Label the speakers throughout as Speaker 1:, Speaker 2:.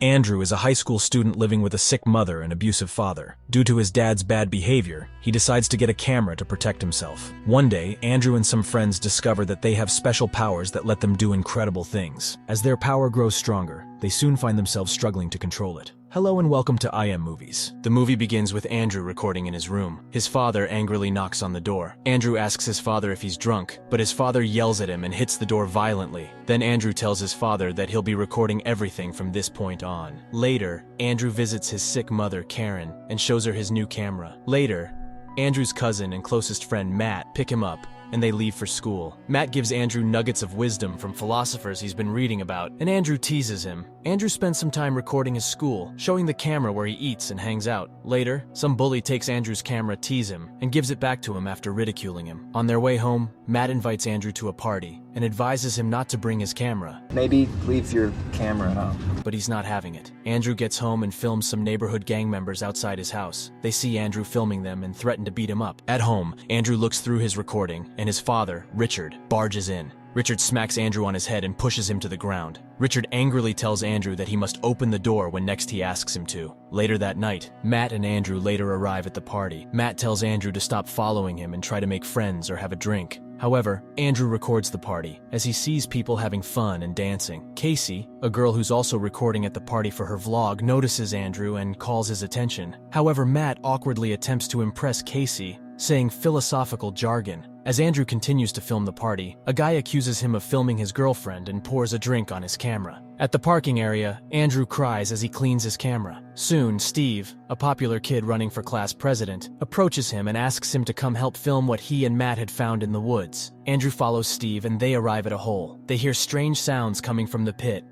Speaker 1: Andrew is a high school student living with a sick mother and abusive father. Due to his dad's bad behavior, he decides to get a camera to protect himself. One day, Andrew and some friends discover that they have special powers that let them do incredible things. As their power grows stronger, they soon find themselves struggling to control it. Hello and welcome to I Am Movies. The movie begins with Andrew recording in his room. His father angrily knocks on the door. Andrew asks his father if he's drunk, but his father yells at him and hits the door violently. Then Andrew tells his father that he'll be recording everything from this point on. Later, Andrew visits his sick mother, Karen, and shows her his new camera. Later, Andrew's cousin and closest friend, Matt, pick him up, and they leave for school. Matt gives Andrew nuggets of wisdom from philosophers he's been reading about, and Andrew teases him. Andrew spends some time recording his school, showing the camera where he eats and hangs out. Later, some bully takes Andrew's camera, tease him, and gives it back to him after ridiculing him. On their way home, Matt invites Andrew to a party and advises him not to bring his camera.
Speaker 2: Maybe leave your camera at home.
Speaker 1: But he's not having it. Andrew gets home and films some neighborhood gang members outside his house. They see Andrew filming them and threaten to beat him up. At home, Andrew looks through his recording, and his father, Richard, barges in. Richard smacks Andrew on his head and pushes him to the ground. Richard angrily tells Andrew that he must open the door when next he asks him to. Later that night, Matt and Andrew later arrive at the party. Matt tells Andrew to stop following him and try to make friends or have a drink. However, Andrew records the party as he sees people having fun and dancing. Casey, a girl who's also recording at the party for her vlog, notices Andrew and calls his attention. However, Matt awkwardly attempts to impress Casey, saying philosophical jargon. As Andrew continues to film the party, a guy accuses him of filming his girlfriend and pours a drink on his camera. At the parking area, Andrew cries as he cleans his camera. Soon, Steve, a popular kid running for class president, approaches him and asks him to come help film what he and Matt had found in the woods. Andrew follows Steve and they arrive at a hole. They hear strange sounds coming from the pit,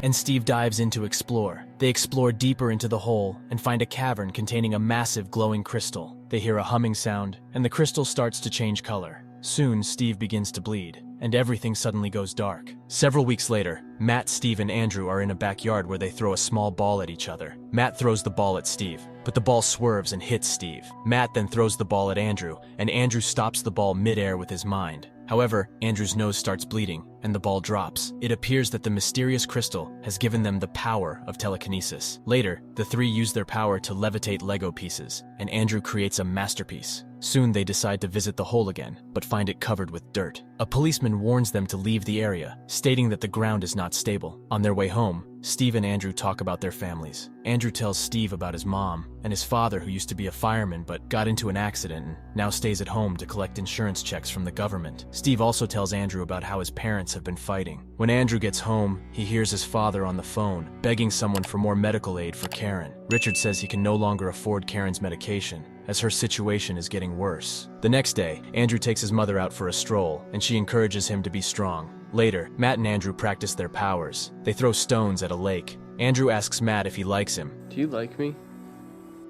Speaker 1: and Steve dives in to explore. They explore deeper into the hole and find a cavern containing a massive glowing crystal. They hear a humming sound, and the crystal starts to change color. Soon, Steve begins to bleed, and everything suddenly goes dark. Several weeks later, Matt, Steve, and Andrew are in a backyard where they throw a small ball at each other. Matt throws the ball at Steve, but the ball swerves and hits Steve. Matt then throws the ball at Andrew, and Andrew stops the ball mid-air with his mind. However, Andrew's nose starts bleeding, and the ball drops. It appears that the mysterious crystal has given them the power of telekinesis. Later, the three use their power to levitate Lego pieces, and Andrew creates a masterpiece. Soon they decide to visit the hole again, but find it covered with dirt. A policeman warns them to leave the area, stating that the ground is not stable. On their way home, Steve and Andrew talk about their families. Andrew tells Steve about his mom and his father, who used to be a fireman but got into an accident and now stays at home to collect insurance checks from the government. Steve also tells Andrew about how his parents have been fighting. When Andrew gets home, he hears his father on the phone, begging someone for more medical aid for Karen. Richard says he can no longer afford Karen's medication, as her situation is getting worse. The next day, Andrew takes his mother out for a stroll, and she encourages him to be strong. Later, Matt and Andrew practice their powers. They throw stones at a lake. Andrew asks Matt if he likes him.
Speaker 3: Do you like me?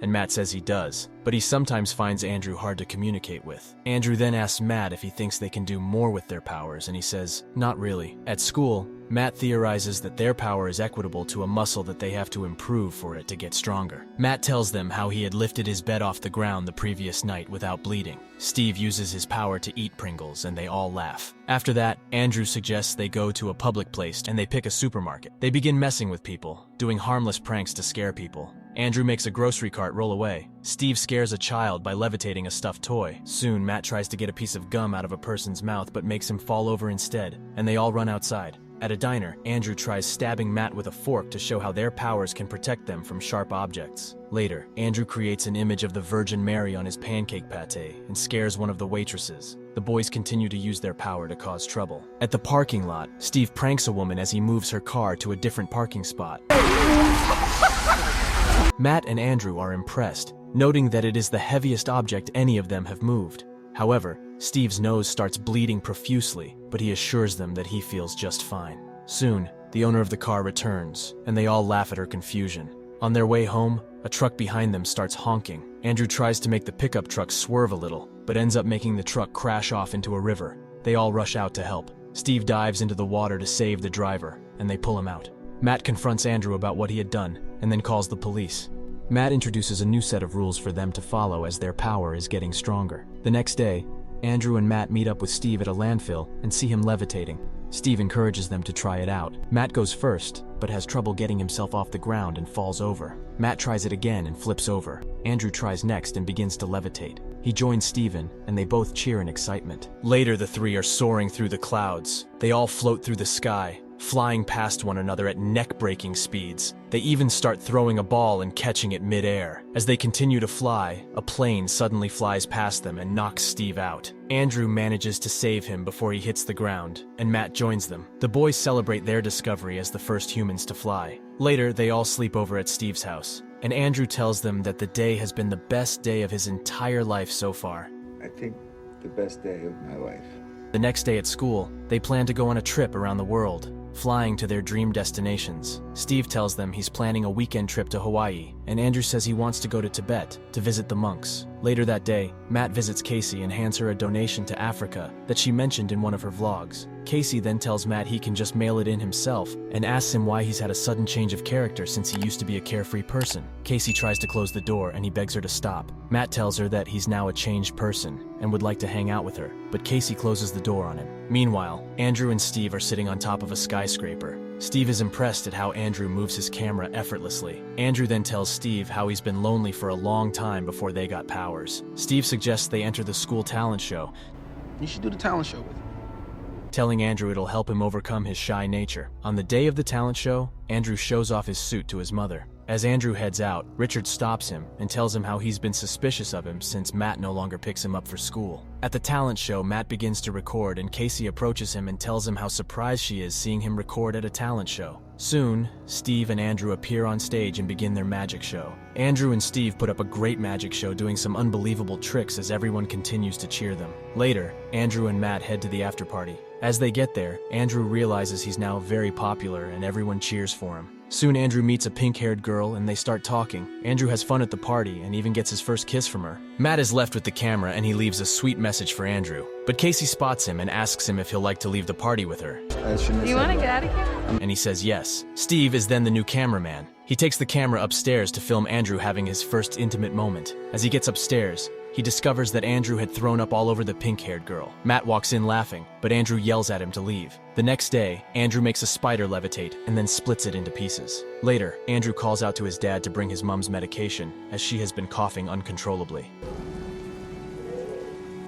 Speaker 1: And Matt says he does, but he sometimes finds Andrew hard to communicate with. Andrew then asks Matt if he thinks they can do more with their powers, and he says, not really. At school, Matt theorizes that their power is equitable to a muscle that they have to improve for it to get stronger. Matt tells them how he had lifted his bed off the ground the previous night without bleeding. Steve uses his power to eat Pringles, and they all laugh. After that, Andrew suggests they go to a public place and they pick a supermarket. They begin messing with people, doing harmless pranks to scare people. Andrew makes a grocery cart roll away. Steve scares a child by levitating a stuffed toy. Soon, Matt tries to get a piece of gum out of a person's mouth but makes him fall over instead, and they all run outside. At a diner, Andrew tries stabbing Matt with a fork to show how their powers can protect them from sharp objects. Later, Andrew creates an image of the Virgin Mary on his pancake pate and scares one of the waitresses. The boys continue to use their power to cause trouble. At the parking lot, Steve pranks a woman as he moves her car to a different parking spot. Matt and Andrew are impressed, noting that it is the heaviest object any of them have moved. However, Steve's nose starts bleeding profusely, but he assures them that he feels just fine. Soon, the owner of the car returns, and they all laugh at her confusion. On their way home, a truck behind them starts honking. Andrew tries to make the pickup truck swerve a little, but ends up making the truck crash off into a river. They all rush out to help. Steve dives into the water to save the driver, and they pull him out. Matt confronts Andrew about what he had done, and then calls the police. Matt introduces a new set of rules for them to follow as their power is getting stronger. The next day, Andrew and Matt meet up with Steve at a landfill and see him levitating. Steve encourages them to try it out. Matt goes first, but has trouble getting himself off the ground and falls over. Matt tries it again and flips over. Andrew tries next and begins to levitate. He joins Steven, and they both cheer in excitement. Later, the three are soaring through the clouds. They all float through the sky, flying past one another at neck-breaking speeds. They even start throwing a ball and catching it mid-air. As they continue to fly, a plane suddenly flies past them and knocks Steve out. Andrew manages to save him before he hits the ground, and Matt joins them. The boys celebrate their discovery as the first humans to fly. Later, they all sleep over at Steve's house, and Andrew tells them that the day has been the best day of his entire life so far.
Speaker 2: I think the best day of my life.
Speaker 1: The next day at school, they plan to go on a trip around the world, flying to their dream destinations. Steve tells them he's planning a weekend trip to Hawaii, and Andrew says he wants to go to Tibet to visit the monks. Later that day, Matt visits Casey and hands her a donation to Africa that she mentioned in one of her vlogs. Casey then tells Matt he can just mail it in himself and asks him why he's had a sudden change of character since he used to be a carefree person. Casey tries to close the door and he begs her to stop. Matt tells her that he's now a changed person and would like to hang out with her, but Casey closes the door on him. Meanwhile, Andrew and Steve are sitting on top of a skyscraper. Steve is impressed at how Andrew moves his camera effortlessly. Andrew then tells Steve how he's been lonely for a long time before they got powers. Steve suggests they enter the school talent show.
Speaker 3: You should do the talent show with him.
Speaker 1: Telling Andrew it'll help him overcome his shy nature. On the day of the talent show, Andrew shows off his suit to his mother. As Andrew heads out, Richard stops him and tells him how he's been suspicious of him since Matt no longer picks him up for school. At the talent show, Matt begins to record and Casey approaches him and tells him how surprised she is seeing him record at a talent show. Soon, Steve and Andrew appear on stage and begin their magic show. Andrew and Steve put up a great magic show doing some unbelievable tricks as everyone continues to cheer them. Later, Andrew and Matt head to the after party. As they get there, Andrew realizes he's now very popular and everyone cheers for him. Soon Andrew meets a pink-haired girl and they start talking. Andrew has fun at the party and even gets his first kiss from her. Matt is left with the camera and he leaves a sweet message for Andrew. But Casey spots him and asks him if he'll like to leave the party with her.
Speaker 2: Do
Speaker 4: you want to get out of here?
Speaker 1: And he says yes. Steve is then the new cameraman. He takes the camera upstairs to film Andrew having his first intimate moment. As he gets upstairs, he discovers that Andrew had thrown up all over the pink-haired girl. Matt walks in laughing, but Andrew yells at him to leave. The next day, Andrew makes a spider levitate and then splits it into pieces. Later, Andrew calls out to his dad to bring his mom's medication, as she has been coughing uncontrollably.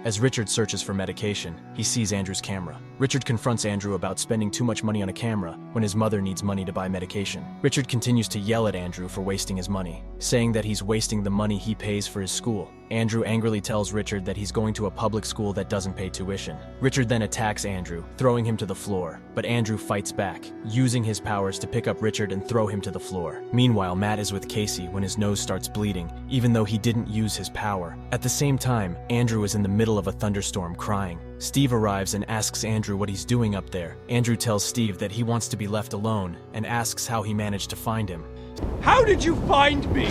Speaker 1: As Richard searches for medication, he sees Andrew's camera. Richard confronts Andrew about spending too much money on a camera when his mother needs money to buy medication. Richard continues to yell at Andrew for wasting his money, saying that he's wasting the money he pays for his school. Andrew angrily tells Richard that he's going to a public school that doesn't pay tuition. Richard then attacks Andrew, throwing him to the floor, but Andrew fights back, using his powers to pick up Richard and throw him to the floor. Meanwhile, Matt is with Casey when his nose starts bleeding, even though he didn't use his power. At the same time, Andrew is in the middle of a thunderstorm crying. Steve arrives and asks Andrew what he's doing up there. Andrew tells Steve that he wants to be left alone and asks how he managed to find him.
Speaker 3: How did you find me?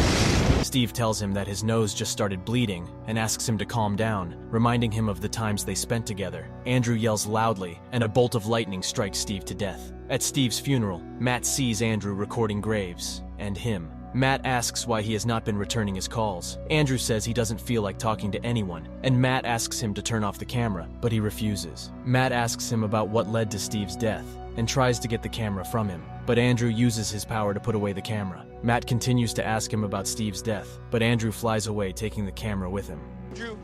Speaker 1: Steve tells him that his nose just started bleeding and asks him to calm down, reminding him of the times they spent together. Andrew yells loudly, and a bolt of lightning strikes Steve to death. At Steve's funeral, Matt sees Andrew recording graves, and him. Matt asks why he has not been returning his calls. Andrew says he doesn't feel like talking to anyone, and Matt asks him to turn off the camera, but he refuses. Matt asks him about what led to Steve's death, and tries to get the camera from him, but Andrew uses his power to put away the camera. Matt continues to ask him about Steve's death, but Andrew flies away, taking the camera with him.
Speaker 3: Drew.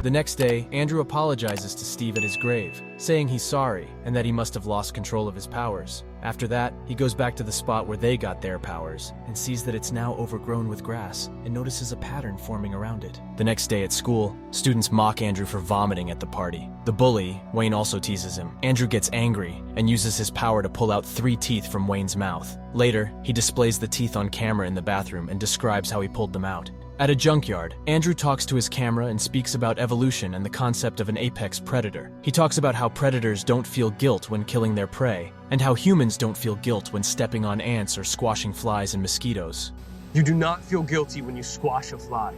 Speaker 1: The next day, Andrew apologizes to Steve at his grave, saying he's sorry and that he must have lost control of his powers. After that, he goes back to the spot where they got their powers and sees that it's now overgrown with grass and notices a pattern forming around it. The next day at school, students mock Andrew for vomiting at the party. The bully, Wayne, also teases him. Andrew gets angry and uses his power to pull out 3 teeth from Wayne's mouth. Later, he displays the teeth on camera in the bathroom and describes how he pulled them out. At a junkyard, Andrew talks to his camera and speaks about evolution and the concept of an apex predator. He talks about how predators don't feel guilt when killing their prey, and how humans don't feel guilt when stepping on ants or squashing flies and mosquitoes.
Speaker 5: You do not feel guilty when you squash a fly.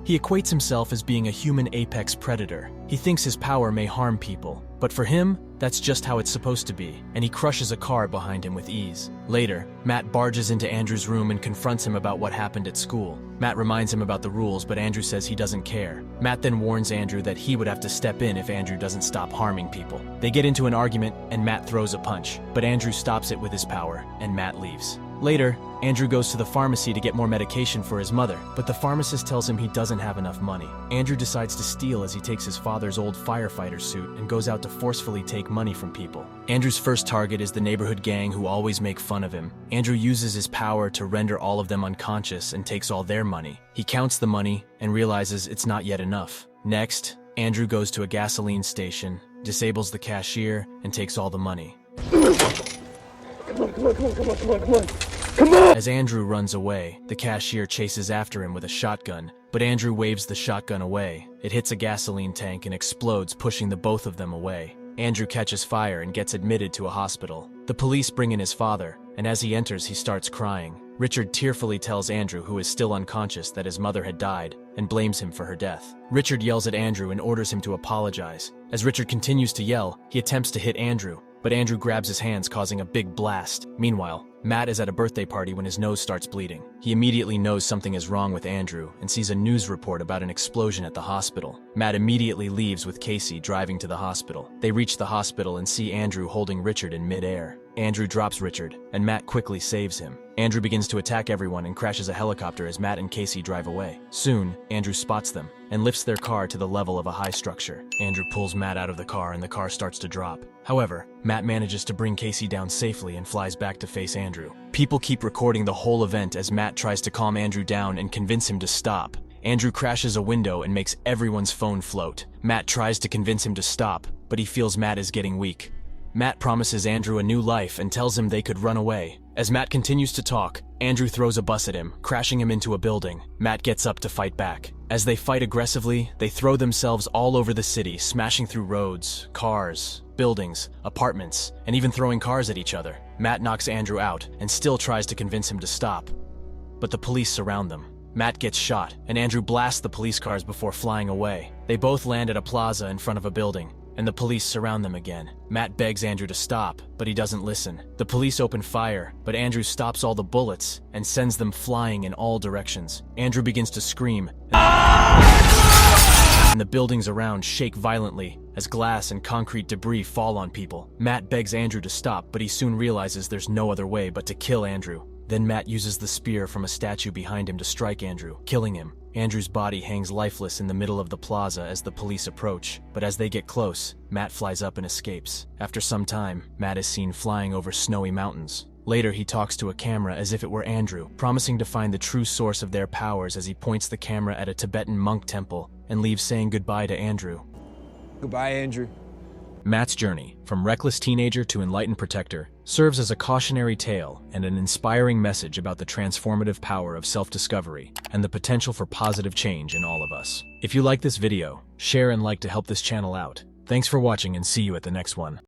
Speaker 1: He equates himself as being a human apex predator. He thinks his power may harm people, but for him, That's just how it's supposed to be, and he crushes a car behind him with ease. Later, Matt barges into Andrew's room and confronts him about what happened at school. Matt reminds him about the rules, but Andrew says he doesn't care. Matt then warns Andrew that he would have to step in if Andrew doesn't stop harming people. They get into an argument, and Matt throws a punch, but Andrew stops it with his power, and Matt leaves. Later, Andrew goes to the pharmacy to get more medication for his mother, but the pharmacist tells him he doesn't have enough money. Andrew decides to steal as he takes his father's old firefighter suit and goes out to forcefully take money from people. Andrew's first target is the neighborhood gang who always make fun of him. Andrew uses his power to render all of them unconscious and takes all their money. He counts the money and realizes it's not yet enough. Next, Andrew goes to a gasoline station, disables the cashier, and takes all the money. Come on! As Andrew runs away, the cashier chases after him with a shotgun, but Andrew waves the shotgun away. It hits a gasoline tank and explodes, pushing the both of them away. Andrew catches fire and gets admitted to a hospital. The police bring in his father, and as he enters, he starts crying. Richard tearfully tells Andrew, who is still unconscious, that his mother had died, and blames him for her death. Richard yells at Andrew and orders him to apologize. As Richard continues to yell, he attempts to hit Andrew, but Andrew grabs his hands, causing a big blast. Meanwhile, Matt is at a birthday party when his nose starts bleeding. He immediately knows something is wrong with Andrew and sees a news report about an explosion at the hospital. Matt immediately leaves with Casey driving to the hospital. They reach the hospital and see Andrew holding Richard in midair. Andrew drops Richard, and Matt quickly saves him. Andrew begins to attack everyone and crashes a helicopter as Matt and Casey drive away. Soon, Andrew spots them and lifts their car to the level of a high structure. Andrew pulls Matt out of the car and the car starts to drop. However, Matt manages to bring Casey down safely and flies back to face Andrew. People keep recording the whole event as Matt tries to calm Andrew down and convince him to stop. Andrew crashes a window and makes everyone's phone float. Matt tries to convince him to stop, but he feels Matt is getting weak. Matt promises Andrew a new life and tells him they could run away. As Matt continues to talk, Andrew throws a bus at him, crashing him into a building. Matt gets up to fight back. As they fight aggressively, they throw themselves all over the city, smashing through roads, cars, buildings, apartments, and even throwing cars at each other. Matt knocks Andrew out and still tries to convince him to stop, but the police surround them. Matt gets shot, and Andrew blasts the police cars before flying away. They both land at a plaza in front of a building, and the police surround them again. Matt begs Andrew to stop, but he doesn't listen. The police open fire, but Andrew stops all the bullets and sends them flying in all directions. Andrew begins to scream, and the buildings around shake violently as glass and concrete debris fall on people. Matt begs Andrew to stop, but he soon realizes there's no other way but to kill Andrew. Then Matt uses the spear from a statue behind him to strike Andrew, killing him. Andrew's body hangs lifeless in the middle of the plaza as the police approach, but as they get close, Matt flies up and escapes. After some time, Matt is seen flying over snowy mountains. Later, he talks to a camera as if it were Andrew, promising to find the true source of their powers as he points the camera at a Tibetan monk temple and leaves saying goodbye to Andrew.
Speaker 2: Goodbye, Andrew.
Speaker 1: Matt's journey, from reckless teenager to enlightened protector, serves as a cautionary tale and an inspiring message about the transformative power of self-discovery and the potential for positive change in all of us. If you like this video, share and like to help this channel out. Thanks for watching and see you at the next one.